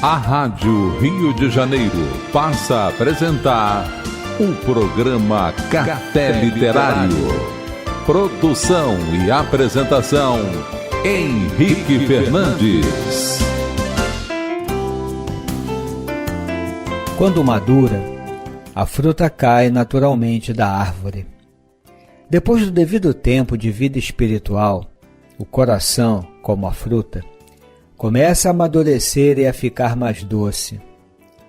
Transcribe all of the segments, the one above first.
A Rádio Rio de Janeiro passa a apresentar o programa Café Literário. Produção e apresentação, Henrique Fernandes. Quando madura, a fruta cai naturalmente da árvore. Depois do devido tempo de vida espiritual, o coração, como a fruta, começa a amadurecer e a ficar mais doce.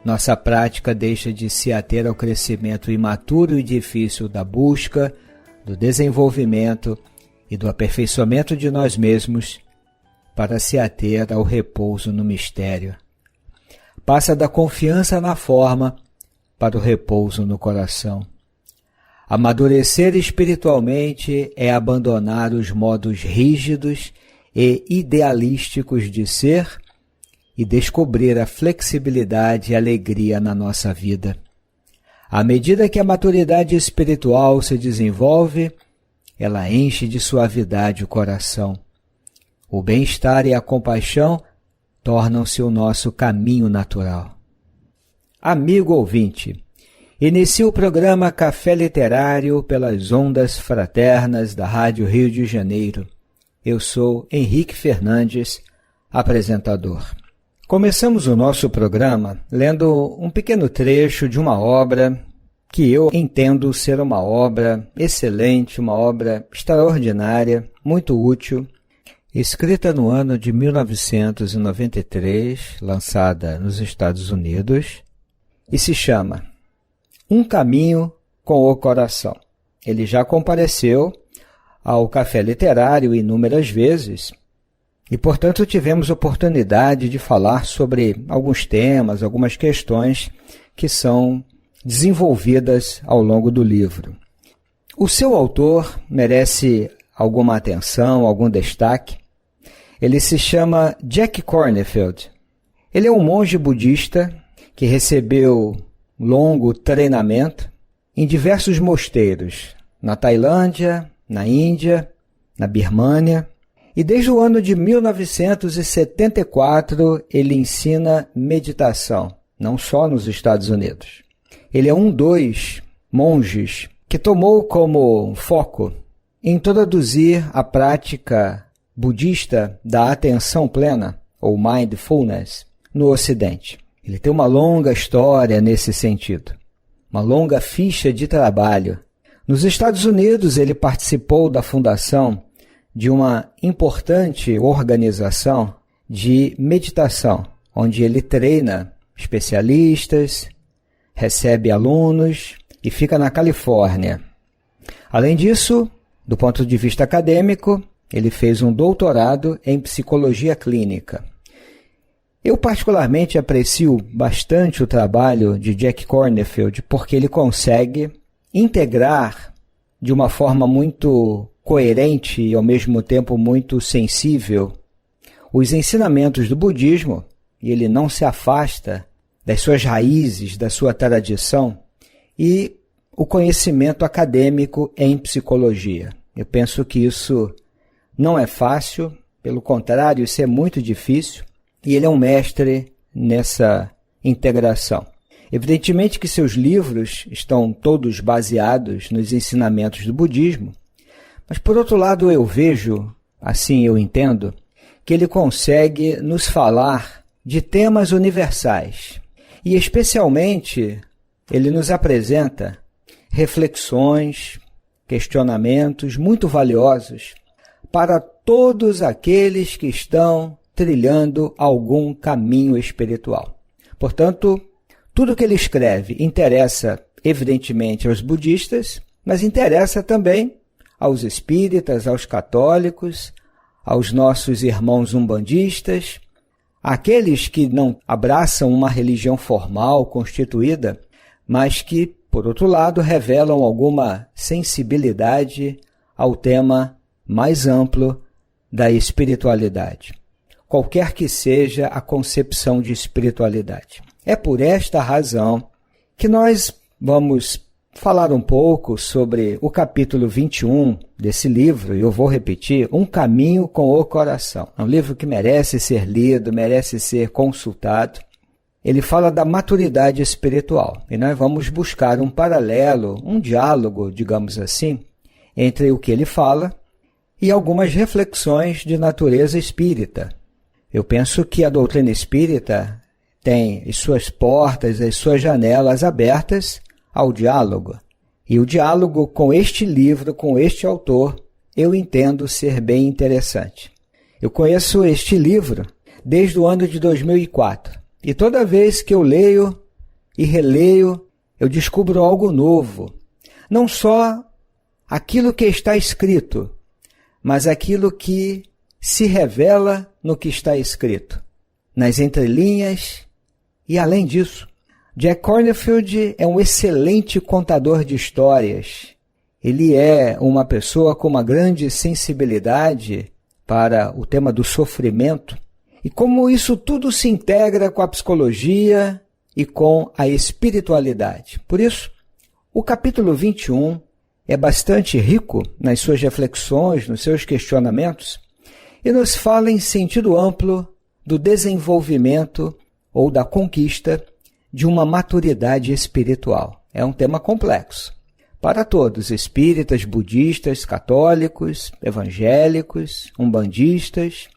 Nossa prática deixa de se ater ao crescimento imaturo e difícil da busca, do desenvolvimento e do aperfeiçoamento de nós mesmos para se ater ao repouso no mistério. Passa da confiança na forma para o repouso no coração. Amadurecer espiritualmente é abandonar os modos rígidos e idealísticos de ser e descobrir a flexibilidade e alegria na nossa vida. À medida que a maturidade espiritual se desenvolve, ela enche de suavidade o coração. O bem-estar e a compaixão tornam-se o nosso caminho natural. Amigo ouvinte, inicio o programa Café Literário pelas ondas fraternas da Rádio Rio de Janeiro. Eu sou Henrique Fernandes, apresentador. Começamos o nosso programa lendo um pequeno trecho de uma obra que eu entendo ser uma obra excelente, uma obra extraordinária, muito útil, escrita no ano de 1993, lançada nos Estados Unidos, e se chama Um Caminho com o Coração. Ele já compareceu ao Café Literário inúmeras vezes e, portanto, tivemos oportunidade de falar sobre alguns temas, algumas questões que são desenvolvidas ao longo do livro. O seu autor merece alguma atenção, algum destaque. Ele se chama Jack Kornfield. Ele é um monge budista que recebeu longo treinamento em diversos mosteiros, na Tailândia, na Índia, na Birmânia, e desde o ano de 1974 ele ensina meditação, não só nos Estados Unidos. Ele é um dos monges que tomou como foco introduzir a prática budista da atenção plena, ou mindfulness, no Ocidente. Ele tem uma longa história nesse sentido, uma longa ficha de trabalho. Nos Estados Unidos, ele participou da fundação de uma importante organização de meditação, onde ele treina especialistas, recebe alunos e fica na Califórnia. Além disso, do ponto de vista acadêmico, ele fez um doutorado em psicologia clínica. Eu particularmente aprecio bastante o trabalho de Jack Kornfield porque ele consegue integrar de uma forma muito coerente e ao mesmo tempo muito sensível os ensinamentos do budismo, e ele não se afasta das suas raízes, da sua tradição, e o conhecimento acadêmico em psicologia. Eu penso que isso não é fácil, pelo contrário, isso é muito difícil, e ele é um mestre nessa integração. Evidentemente que seus livros estão todos baseados nos ensinamentos do budismo, mas por outro lado eu vejo, assim eu entendo, que ele consegue nos falar de temas universais. E especialmente ele nos apresenta reflexões, questionamentos muito valiosos para todos aqueles que estão trilhando algum caminho espiritual. Portanto, tudo que ele escreve interessa, evidentemente, aos budistas, mas interessa também aos espíritas, aos católicos, aos nossos irmãos umbandistas, aqueles que não abraçam uma religião formal, constituída, mas que, por outro lado, revelam alguma sensibilidade ao tema mais amplo da espiritualidade, qualquer que seja a concepção de espiritualidade. É por esta razão que nós vamos falar um pouco sobre o capítulo 21 desse livro, e eu vou repetir, Um Caminho com o Coração. É um livro que merece ser lido, merece ser consultado. ele fala da maturidade espiritual. E nós vamos buscar um paralelo, um diálogo, digamos assim, entre o que ele fala e algumas reflexões de natureza espírita. Eu penso que a doutrina espírita tem as suas portas, as suas janelas abertas ao diálogo. E o diálogo com este livro, com este autor, eu entendo ser bem interessante. Eu conheço este livro desde o ano de 2004. E toda vez que eu leio e releio, eu descubro algo novo. Não só aquilo que está escrito, mas aquilo que se revela no que está escrito, nas entrelinhas e além disso. Jack Kornfield é um excelente contador de histórias. Ele é uma pessoa com uma grande sensibilidade para o tema do sofrimento e como isso tudo se integra com a psicologia e com a espiritualidade. Por isso, o capítulo 21 é bastante rico nas suas reflexões, nos seus questionamentos, e nos fala em sentido amplo do desenvolvimento ou da conquista de uma maturidade espiritual. É um tema complexo para todos, espíritas, budistas, católicos, evangélicos, umbandistas,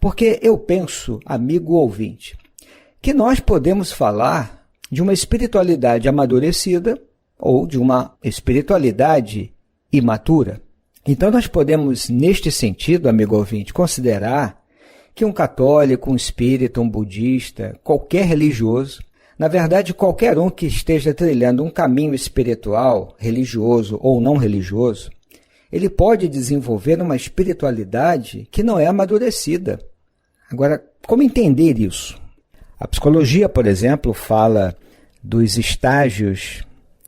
porque eu penso, amigo ouvinte, que nós podemos falar de uma espiritualidade amadurecida ou de uma espiritualidade imatura. Então nós podemos, neste sentido, amigo ouvinte, considerar que um católico, um espírita, um budista, qualquer religioso, na verdade qualquer um que esteja trilhando um caminho espiritual, religioso ou não religioso, ele pode desenvolver uma espiritualidade que não é amadurecida. Agora, como entender isso? A psicologia, por exemplo, fala dos estágios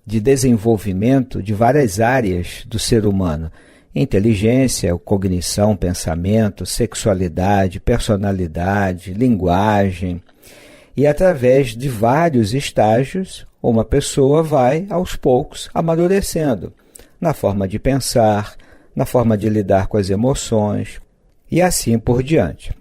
de desenvolvimento de várias áreas do ser humano. Inteligência, cognição, pensamento, sexualidade, personalidade, linguagem. E através de vários estágios, uma pessoa vai, aos poucos, amadurecendo na forma de pensar, na forma de lidar com as emoções e assim por diante.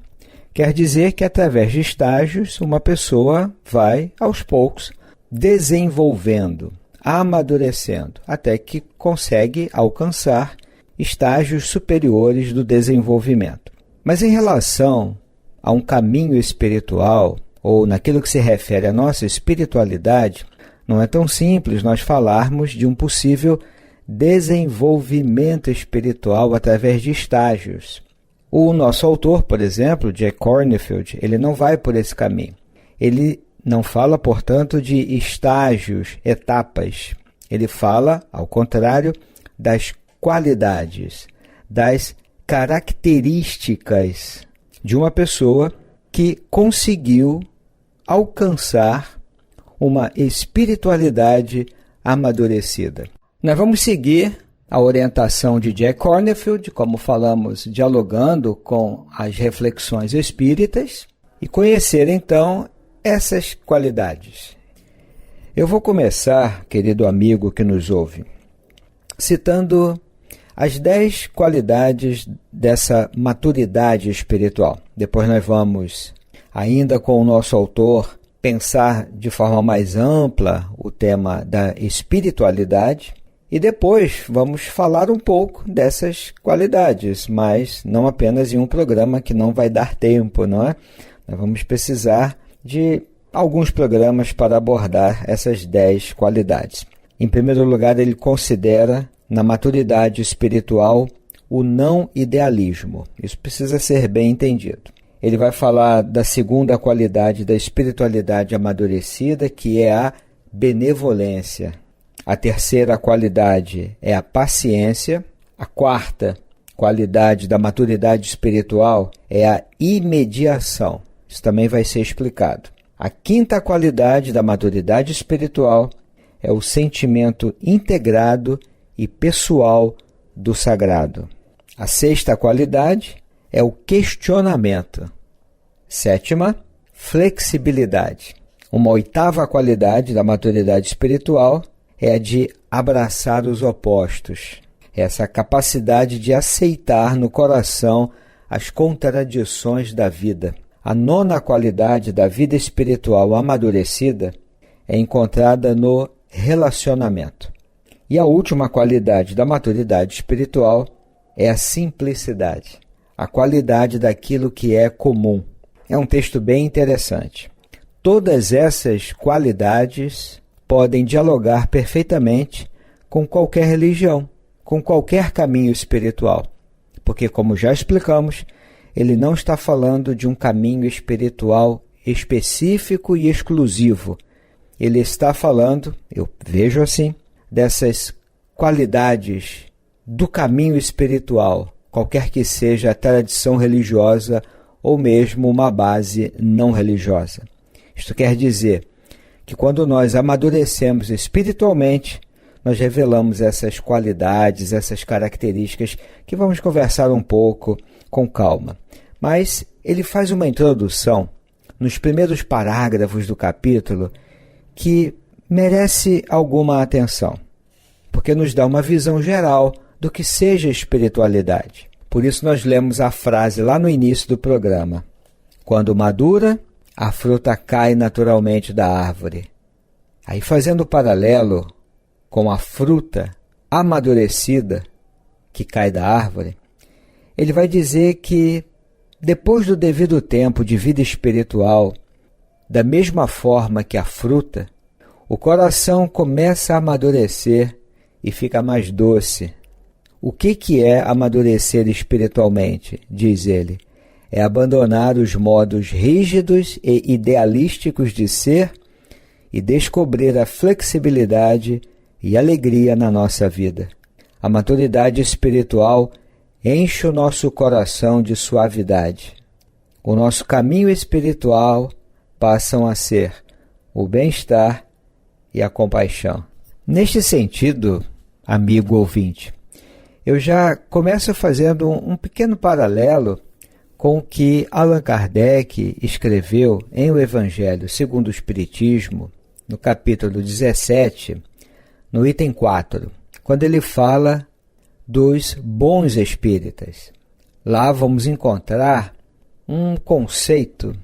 Quer dizer que através de estágios, uma pessoa vai, aos poucos, desenvolvendo, amadurecendo, até que consegue alcançar estágios superiores do desenvolvimento. Mas em relação a um caminho espiritual, ou naquilo que se refere à nossa espiritualidade, não é tão simples nós falarmos de um possível desenvolvimento espiritual através de estágios. O nosso autor, por exemplo, Jack Kornfield, ele não vai por esse caminho. Ele não fala, portanto, de estágios, etapas. Ele fala, ao contrário, das qualidades, das características de uma pessoa que conseguiu alcançar uma espiritualidade amadurecida. Nós vamos seguir a orientação de Jack Kornfield, como falamos, dialogando com as reflexões espíritas, e conhecer então essas qualidades. Eu vou começar, querido amigo que nos ouve, citando as 10 qualidades dessa maturidade espiritual. Depois nós vamos, ainda com o nosso autor, pensar de forma mais ampla o tema da espiritualidade. E depois vamos falar um pouco dessas qualidades, mas não apenas em um programa que não vai dar tempo, não é? Nós vamos precisar de alguns programas para abordar essas 10 qualidades. Em primeiro lugar, ele considera na maturidade espiritual o não idealismo. Isso precisa ser bem entendido. Ele vai falar da segunda qualidade da espiritualidade amadurecida, que é a benevolência. A terceira qualidade é a paciência. A quarta qualidade da maturidade espiritual é a imediação. Isso também vai ser explicado. A quinta qualidade da maturidade espiritual é o sentimento integrado e pessoal do sagrado. A sexta qualidade é o questionamento. Sétima, flexibilidade. Uma oitava qualidade da maturidade espiritual é a de abraçar os opostos. Essa capacidade de aceitar no coração as contradições da vida. A nona qualidade da vida espiritual amadurecida é encontrada no relacionamento. E a última qualidade da maturidade espiritual é a simplicidade, a qualidade daquilo que é comum. É um texto bem interessante. Todas essas qualidades podem dialogar perfeitamente com qualquer religião, com qualquer caminho espiritual. Porque, como já explicamos, ele não está falando de um caminho espiritual específico e exclusivo. Ele está falando, eu vejo assim, dessas qualidades do caminho espiritual, qualquer que seja a tradição religiosa ou mesmo uma base não religiosa. Isto quer dizer que quando nós amadurecemos espiritualmente, nós revelamos essas qualidades, essas características que vamos conversar um pouco com calma. Mas ele faz uma introdução nos primeiros parágrafos do capítulo que merece alguma atenção, porque nos dá uma visão geral do que seja espiritualidade. Por isso nós lemos a frase lá no início do programa: quando madura, a fruta cai naturalmente da árvore. Aí, fazendo o paralelo com a fruta amadurecida que cai da árvore, ele vai dizer que depois do devido tempo de vida espiritual, da mesma forma que a fruta, o coração começa a amadurecer e fica mais doce. O que é amadurecer espiritualmente? Diz ele. É abandonar os modos rígidos e idealísticos de ser e descobrir a flexibilidade e alegria na nossa vida. A maturidade espiritual enche o nosso coração de suavidade. O nosso caminho espiritual passam a ser o bem-estar e a compaixão. Neste sentido, amigo ouvinte, eu já começo fazendo um pequeno paralelo com o que Allan Kardec escreveu em O Evangelho segundo o Espiritismo, no capítulo 17, no item 4, quando ele fala dos bons espíritas. Lá vamos encontrar um conceito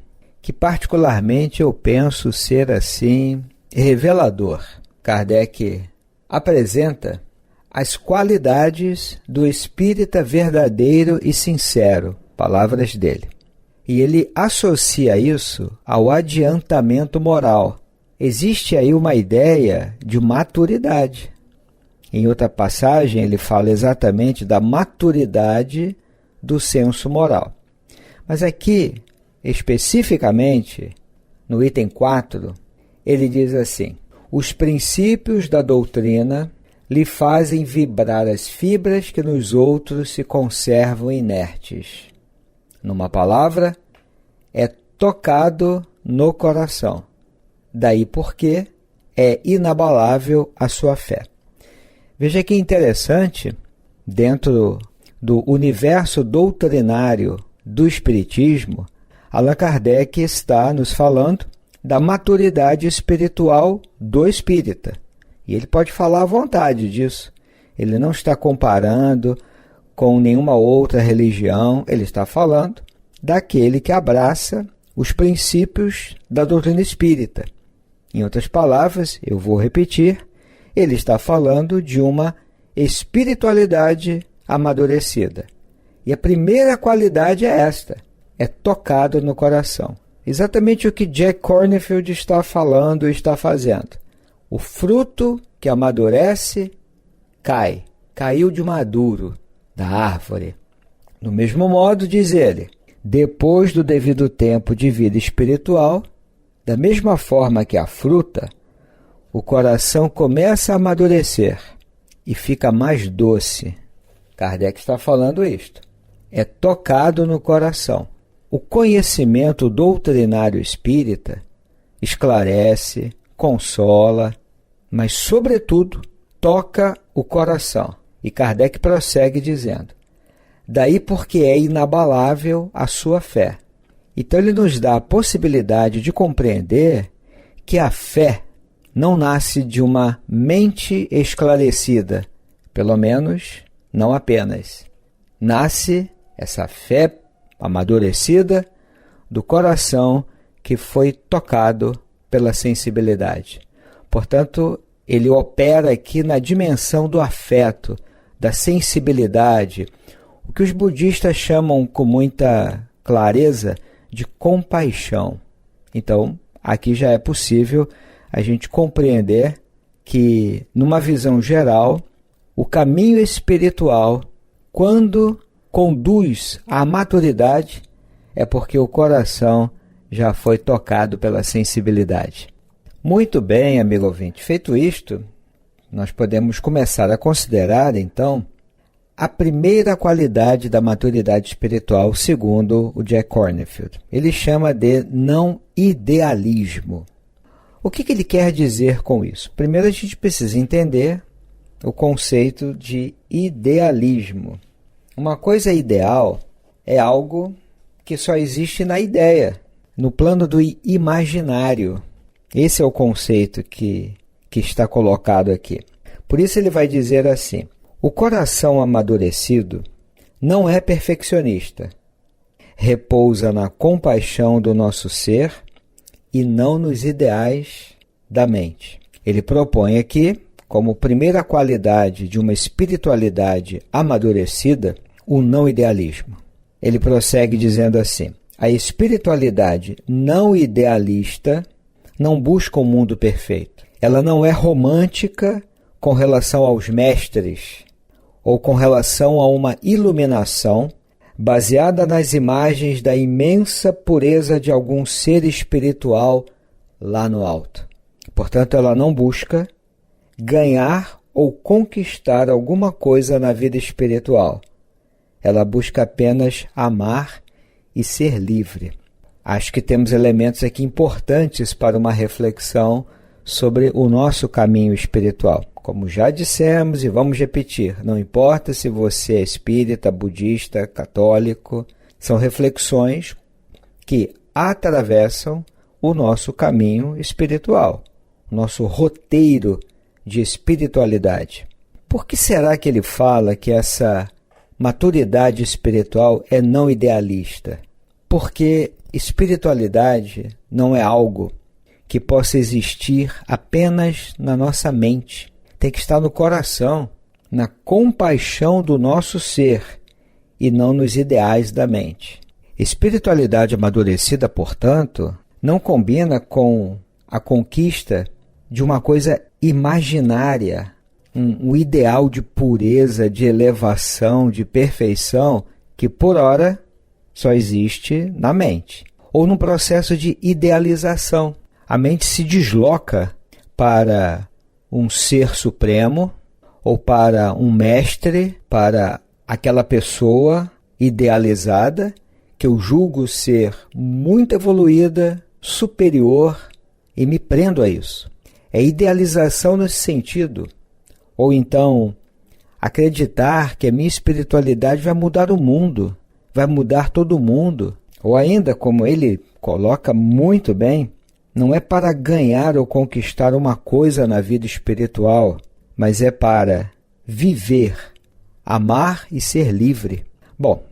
que particularmente eu penso ser assim revelador. Kardec apresenta as qualidades do espírita verdadeiro e sincero, palavras dele. E ele associa isso ao adiantamento moral. Existe aí uma ideia de maturidade. Em outra passagem, ele fala exatamente da maturidade do senso moral. Mas aqui, especificamente, no item 4, ele diz assim: os princípios da doutrina lhe fazem vibrar as fibras que nos outros se conservam inertes. Numa palavra, é tocado no coração. Daí porque é inabalável a sua fé. Veja que interessante, dentro do universo doutrinário do Espiritismo, Allan Kardec está nos falando da maturidade espiritual do espírita. E ele pode falar à vontade disso. Ele não está comparando com nenhuma outra religião, ele está falando daquele que abraça os princípios da doutrina espírita. Em outras palavras, eu vou repetir, ele está falando de uma espiritualidade amadurecida. E a primeira qualidade é esta, é tocado no coração. Exatamente o que Jack Kornfield está falando e está fazendo. O fruto que amadurece caiu de maduro da árvore. Do mesmo modo, diz ele, depois do devido tempo de vida espiritual, da mesma forma que a fruta, o coração começa a amadurecer e fica mais doce. Kardec está falando isto. É tocado no coração. O conhecimento doutrinário espírita esclarece, consola, mas, sobretudo, toca o coração. E Kardec prossegue dizendo, daí porque é inabalável a sua fé. Então ele nos dá a possibilidade de compreender que a fé não nasce de uma mente esclarecida, pelo menos não apenas. Nasce essa fé amadurecida do coração que foi tocado pela sensibilidade. Portanto, ele opera aqui na dimensão do afeto, da sensibilidade, o que os budistas chamam com muita clareza de compaixão. Então, aqui já é possível a gente compreender que, numa visão geral, o caminho espiritual, quando conduz à maturidade, é porque o coração já foi tocado pela sensibilidade. Muito bem, amigo ouvinte. Feito isto, nós podemos começar a considerar, então, a primeira qualidade da maturidade espiritual, segundo o Jack Kornfield. Ele chama de não idealismo. O que ele quer dizer com isso? Primeiro, a gente precisa entender o conceito de idealismo. Uma coisa ideal é algo que só existe na ideia, no plano do imaginário. Esse é o conceito que está colocado aqui. Por isso ele vai dizer assim: o coração amadurecido não é perfeccionista, repousa na compaixão do nosso ser e não nos ideais da mente. Ele propõe aqui, como primeira qualidade de uma espiritualidade amadurecida, o não idealismo. Ele prossegue dizendo assim: a espiritualidade não idealista não busca um mundo perfeito. Ela não é romântica com relação aos mestres ou com relação a uma iluminação baseada nas imagens da imensa pureza de algum ser espiritual lá no alto. Portanto, ela não busca ganhar ou conquistar alguma coisa na vida espiritual. Ela busca apenas amar e ser livre. Acho que temos elementos aqui importantes para uma reflexão sobre o nosso caminho espiritual. Como já dissemos e vamos repetir, não importa se você é espírita, budista, católico, são reflexões que atravessam o nosso caminho espiritual, o nosso roteiro de espiritualidade. Por que será que ele fala que essa maturidade espiritual é não idealista? Porque espiritualidade não é algo que possa existir apenas na nossa mente. Tem que estar no coração, na compaixão do nosso ser e não nos ideais da mente. Espiritualidade amadurecida, portanto, não combina com a conquista de uma coisa imaginária, um ideal de pureza, de elevação, de perfeição, que por ora só existe na mente. Ou num processo de idealização. A mente se desloca para um ser supremo, ou para um mestre, para aquela pessoa idealizada, que eu julgo ser muito evoluída, superior, e me prendo a isso. É idealização nesse sentido. Ou então, acreditar que a minha espiritualidade vai mudar o mundo, vai mudar todo mundo. Ou ainda, como ele coloca muito bem, não é para ganhar ou conquistar uma coisa na vida espiritual, mas é para viver, amar e ser livre. Bom,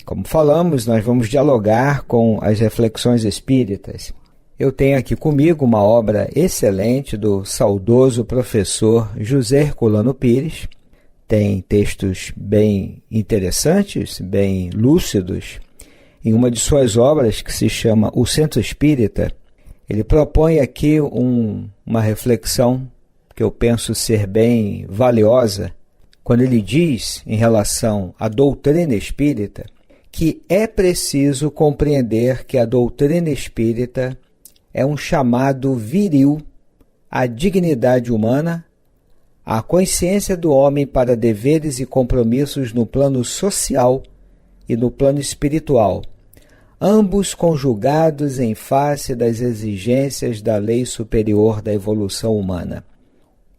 como falamos, nós vamos dialogar com as reflexões espíritas. Eu tenho aqui comigo uma obra excelente do saudoso professor José Herculano Pires. Tem textos bem interessantes, bem lúcidos. Em uma de suas obras, que se chama O Centro Espírita, ele propõe aqui uma reflexão que eu penso ser bem valiosa, quando ele diz, em relação à doutrina espírita, que é preciso compreender que a doutrina espírita é um chamado viril à dignidade humana, à consciência do homem para deveres e compromissos no plano social e no plano espiritual, ambos conjugados em face das exigências da lei superior da evolução humana.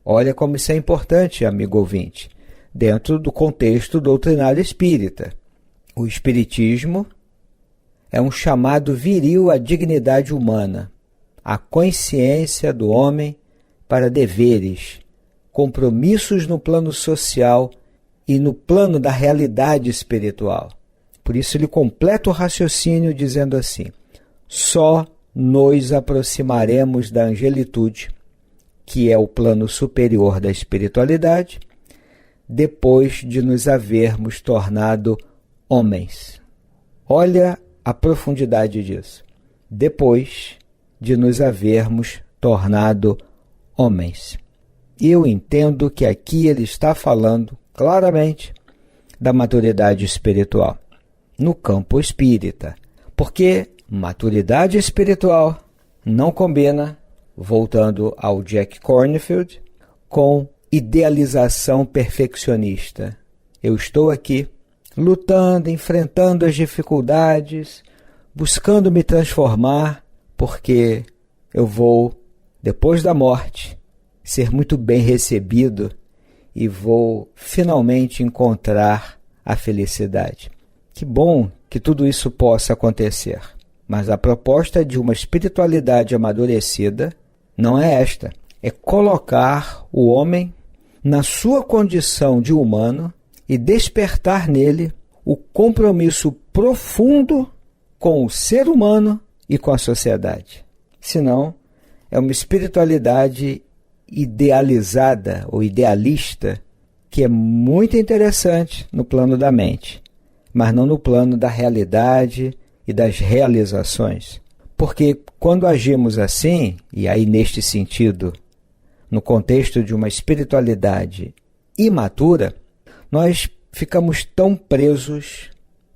Olha como isso é importante, amigo ouvinte, dentro do contexto doutrinário espírita. O espiritismo é um chamado viril à dignidade humana, à consciência do homem para deveres, compromissos no plano social e no plano da realidade espiritual. Por isso ele completa o raciocínio dizendo assim: só nos aproximaremos da angelitude, que é o plano superior da espiritualidade, depois de nos havermos tornado homens. Olha a profundidade disso. Depois de nos havermos tornado homens. E eu entendo que aqui ele está falando claramente da maturidade espiritual, no campo espírita, porque maturidade espiritual não combina, voltando ao Jack Kornfield, com idealização perfeccionista. Eu estou aqui lutando, enfrentando as dificuldades, buscando me transformar, porque eu vou, depois da morte, ser muito bem recebido e vou finalmente encontrar a felicidade. Que bom que tudo isso possa acontecer, mas a proposta de uma espiritualidade amadurecida não é esta. É colocar o homem na sua condição de humano e despertar nele o compromisso profundo com o ser humano e com a sociedade. Senão, é uma espiritualidade idealizada ou idealista que é muito interessante no plano da mente, mas não no plano da realidade e das realizações. Porque quando agimos assim, e aí neste sentido, no contexto de uma espiritualidade imatura, nós ficamos tão presos,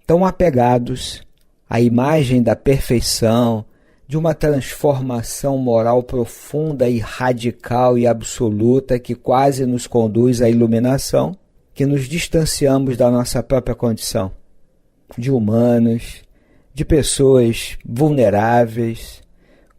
tão apegados à imagem da perfeição, de uma transformação moral profunda e radical e absoluta que quase nos conduz à iluminação, que nos distanciamos da nossa própria condição, de humanos, de pessoas vulneráveis,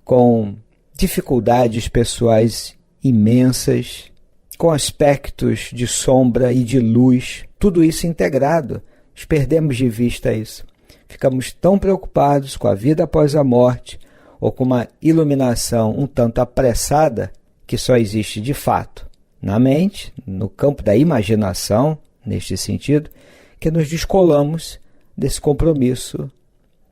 com dificuldades pessoais imensas, com aspectos de sombra e de luz, tudo isso integrado. Nós perdemos de vista isso. Ficamos tão preocupados com a vida após a morte, ou com uma iluminação um tanto apressada, que só existe de fato na mente, no campo da imaginação, neste sentido, que nos descolamos desse compromisso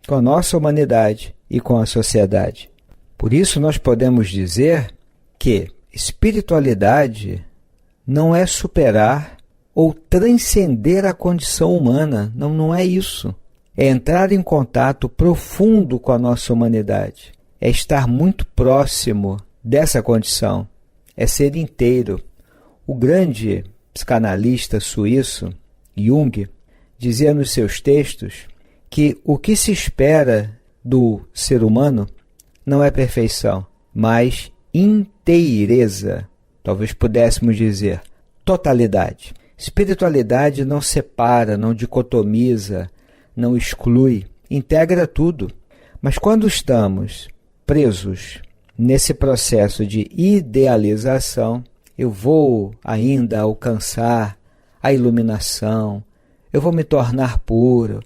com a nossa humanidade e com a sociedade. Por isso nós podemos dizer que espiritualidade não é superar ou transcender a condição humana, não é isso. É entrar em contato profundo com a nossa humanidade. É estar muito próximo dessa condição. É ser inteiro. O grande psicanalista suíço, Jung, dizia nos seus textos que o que se espera do ser humano não é perfeição, mas inteireza. Talvez pudéssemos dizer totalidade. Espiritualidade não separa, não dicotomiza, não exclui, integra tudo. Mas quando estamos presos nesse processo de idealização, eu vou ainda alcançar a iluminação, eu vou me tornar puro.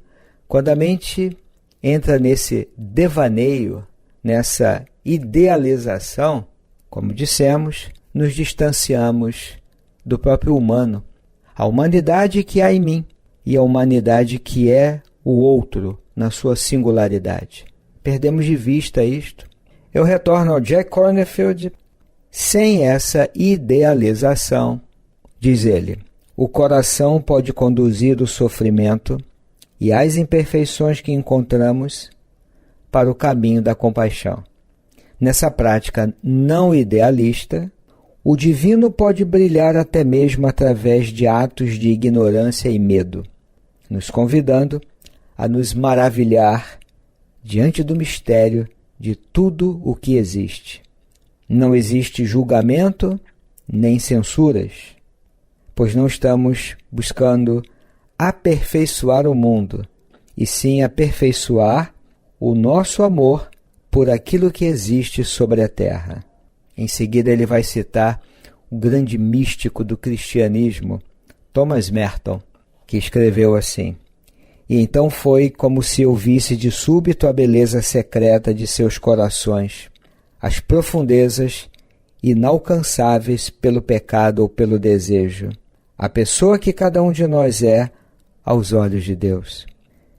Quando a mente entra nesse devaneio, nessa idealização, como dissemos, nos distanciamos do próprio humano, a humanidade que há em mim e a humanidade que é o outro na sua singularidade. Perdemos de vista isto. Eu retorno ao Jack Kornfield. Sem essa idealização, diz ele, o coração pode conduzir o sofrimento e as imperfeições que encontramos para o caminho da compaixão. Nessa prática não idealista, o divino pode brilhar até mesmo através de atos de ignorância e medo, nos convidando a nos maravilhar diante do mistério de tudo o que existe. Não existe julgamento nem censuras, pois não estamos buscando aperfeiçoar o mundo, e sim aperfeiçoar o nosso amor por aquilo que existe sobre a terra. Em seguida ele vai citar o grande místico do cristianismo, Thomas Merton, que escreveu assim: e então foi como se eu visse de súbito a beleza secreta de seus corações, as profundezas inalcançáveis pelo pecado ou pelo desejo, a pessoa que cada um de nós é aos olhos de Deus.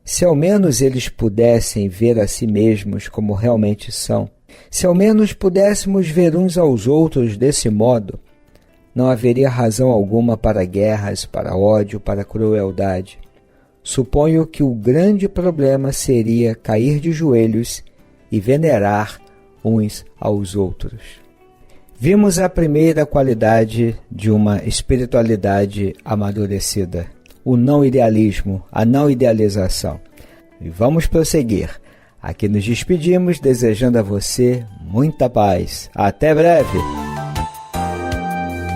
Se ao menos eles pudessem ver a si mesmos como realmente são, se ao menos pudéssemos ver uns aos outros desse modo, não haveria razão alguma para guerras, para ódio, para crueldade. Suponho que o grande problema seria cair de joelhos e venerar uns aos outros. Vimos a primeira qualidade de uma espiritualidade amadurecida, o não idealismo, a não idealização. E vamos prosseguir. Aqui nos despedimos desejando a você muita paz. Até breve!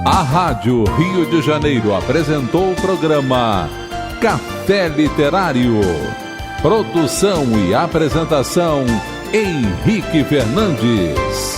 A Rádio Rio de Janeiro apresentou o programa Café Literário. Produção e apresentação Henrique Fernandes.